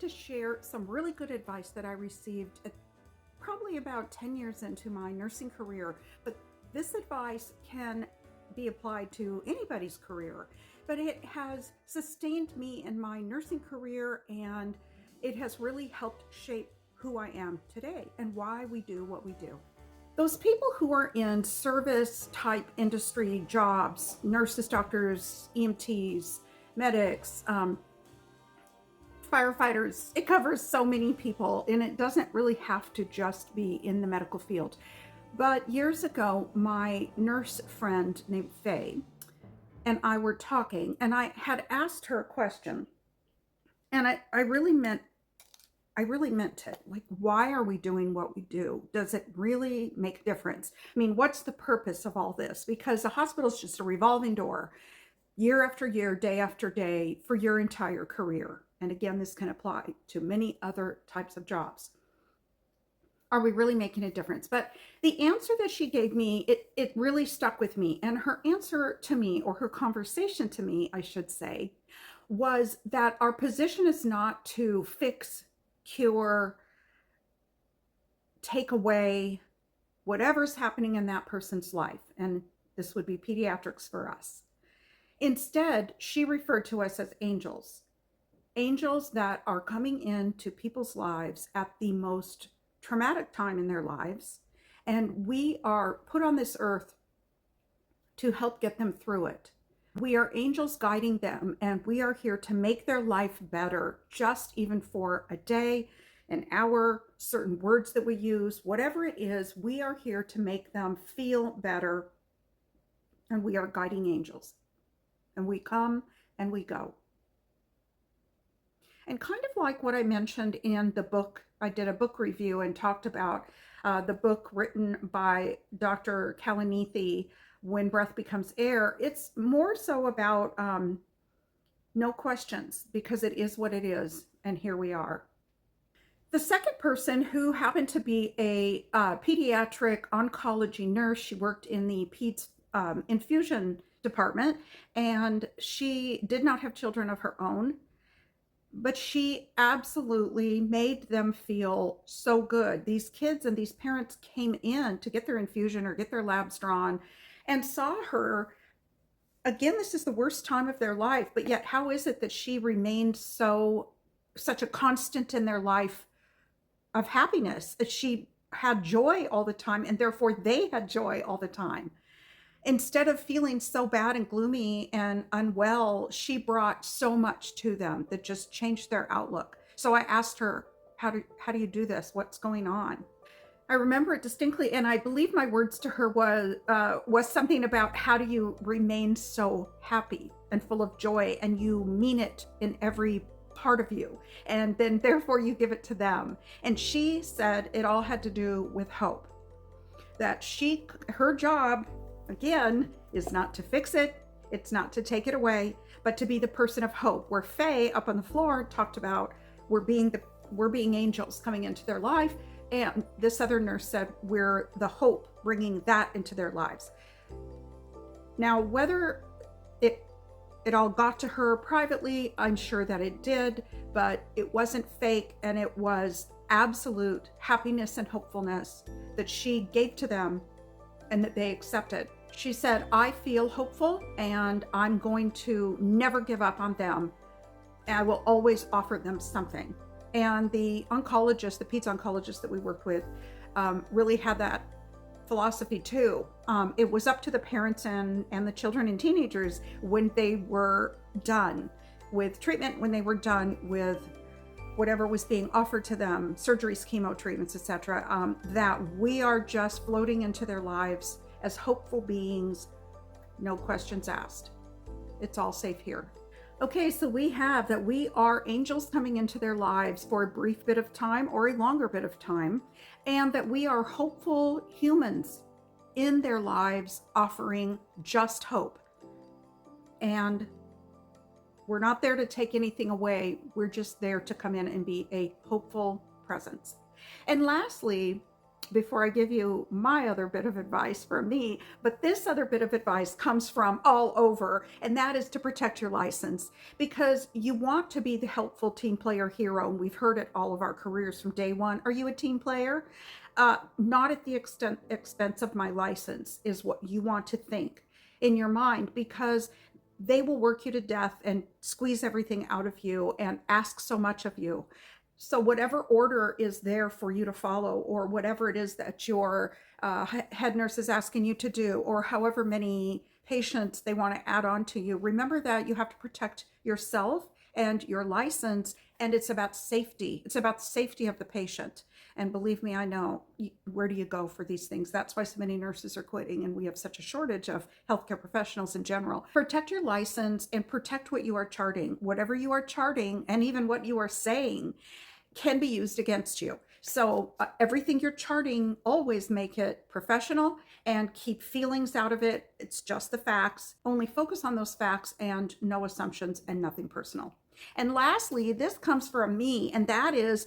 to share some really good advice that I received probably about 10 years into my nursing career. But this advice can be applied to anybody's career, but it has sustained me in my nursing career, and it has really helped shape who I am today and why we do what we do. Those people who are in service type industry jobs, nurses, doctors, EMTs, medics, firefighters, it covers so many people, and it doesn't really have to just be in the medical field. But years ago, my nurse friend named Faye and I were talking, and I had asked her a question, and I really meant it. Like, why are we doing what we do? Does it really make a difference? I mean, what's the purpose of all this? Because the hospital is just a revolving door, year after year, day after day, for your entire career. And again, this can apply to many other types of jobs. Are we really making a difference? But the answer that she gave me, it really stuck with me. And her answer to me, or her conversation to me, I should say, was that our position is not to fix, cure, take away whatever's happening in that person's life. And this would be pediatrics for us. Instead, she referred to us as angels. Angels that are coming into people's lives at the most traumatic time in their lives. And we are put on this earth to help get them through it. We are angels guiding them, and we are here to make their life better, just even for a day, an hour, certain words that we use, whatever it is, we are here to make them feel better. And we are guiding angels. And we come and we go. And kind of like what I mentioned in the book, I did a book review and talked about the book written by Dr. Kalanithi, When Breath Becomes Air. It's more so about no questions, because it is what it is, and here we are. The second person, who happened to be a pediatric oncology nurse, she worked in the peds infusion department, and she did not have children of her own, but she absolutely made them feel so good. These kids and these parents came in to get their infusion or get their labs drawn and saw her. Again, this is the worst time of their life, but yet how is it that she remained such a constant in their life of happiness, that she had joy all the time, and therefore they had joy all the time? Instead of feeling so bad and gloomy and unwell, she brought so much to them that just changed their outlook. So I asked her, how do you do this? What's going on? I remember it distinctly, and I believe my words to her was something about, how do you remain so happy and full of joy, and you mean it in every part of you, and then therefore you give it to them. And she said it all had to do with hope. That her job, again, is not to fix it, it's not to take it away, but to be the person of hope. Where Faye up on the floor talked about we're being angels coming into their life, and this other nurse said we're the hope bringing that into their lives. Now, whether it all got to her privately, I'm sure that it did, but it wasn't fake, and it was absolute happiness and hopefulness that she gave to them and that they accepted. She said, I feel hopeful, and I'm going to never give up on them. And I will always offer them something. And the oncologist, the peds oncologist that we worked with, really had that philosophy too. It was up to the parents and the children and teenagers, when they were done with treatment, when they were done with whatever was being offered to them, surgeries, chemo treatments, etc., that we are just floating into their lives as hopeful beings, no questions asked. It's all safe here. Okay, so we have that we are angels coming into their lives for a brief bit of time or a longer bit of time, and that we are hopeful humans in their lives offering just hope. And we're not there to take anything away. We're just there to come in and be a hopeful presence. And lastly, before I give you my other bit of advice from me, but this other bit of advice comes from all over, and that is to protect your license, because you want to be the helpful team player hero. And we've heard it all of our careers from day one. Are you a team player? Not at the expense of my license, is what you want to think in your mind, because they will work you to death and squeeze everything out of you and ask so much of you. So whatever order is there for you to follow, or whatever it is that your head nurse is asking you to do, or however many patients they want to add on to you, remember that you have to protect yourself and your license, and it's about safety. It's about the safety of the patient. And believe me, I know, where do you go for these things? That's why so many nurses are quitting, and we have such a shortage of healthcare professionals in general. Protect your license and protect what you are charting. Whatever you are charting, and even what you are saying, can be used against you. So everything you're charting, always make it professional and keep feelings out of it. It's just the facts. Only focus on those facts and no assumptions and nothing personal. And lastly, this comes from me, and that is,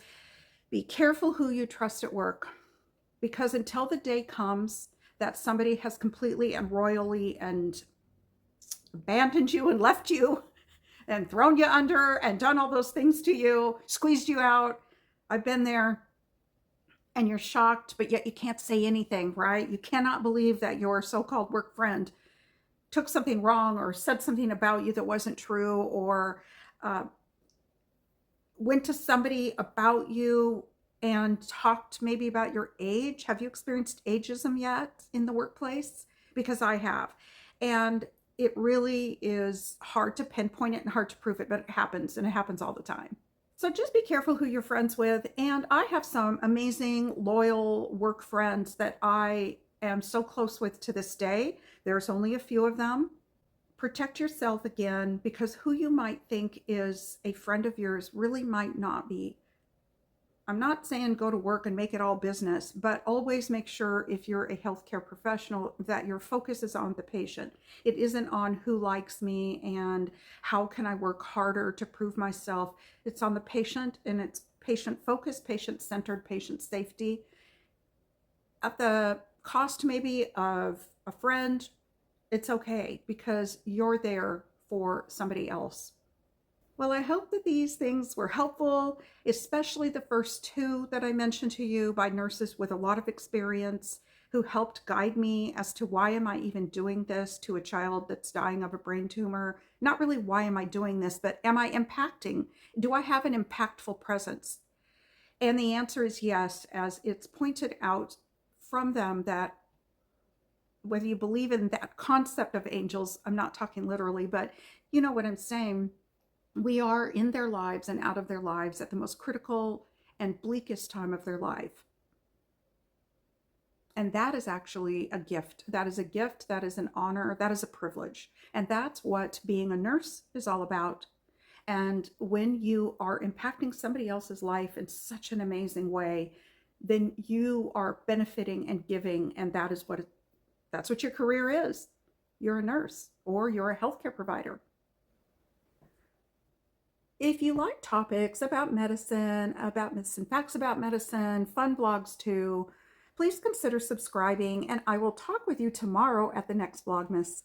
be careful who you trust at work, because until the day comes that somebody has completely and royally and abandoned you and left you and thrown you under and done all those things to you, squeezed you out. I've been there. And you're shocked, but yet you can't say anything, right? You cannot believe that your so-called work friend took something wrong or said something about you that wasn't true, or went to somebody about you and talked maybe about your age. Have you experienced ageism yet in the workplace? Because I have. And it really is hard to pinpoint it and hard to prove it, but it happens, and it happens all the time. So just be careful who you're friends with. And I have some amazing, loyal work friends that I am so close with to this day. There's only a few of them. Protect yourself again, because who you might think is a friend of yours really might not be. I'm not saying go to work and make it all business, but always make sure, if you're a healthcare professional, that your focus is on the patient. It isn't on who likes me and how can I work harder to prove myself. It's on the patient, and it's patient focused, patient centered, patient safety. At the cost maybe of a friend, it's okay, because you're there for somebody else. Well, I hope that these things were helpful, especially the first two that I mentioned to you, by nurses with a lot of experience who helped guide me as to why am I even doing this to a child that's dying of a brain tumor. Not really why am I doing this, but am I impacting? Do I have an impactful presence? And the answer is yes, as it's pointed out from them that whether you believe in that concept of angels, I'm not talking literally, but you know what I'm saying. We are in their lives and out of their lives at the most critical and bleakest time of their life. And that is actually a gift. That is a gift. That is an honor. That is a privilege. And that's what being a nurse is all about. And when you are impacting somebody else's life in such an amazing way, then you are benefiting and giving. And that's what your career is. You're a nurse, or you're a healthcare provider. If you like topics about medicine, facts about medicine, fun blogs too, please consider subscribing, and I will talk with you tomorrow at the next Vlogmas.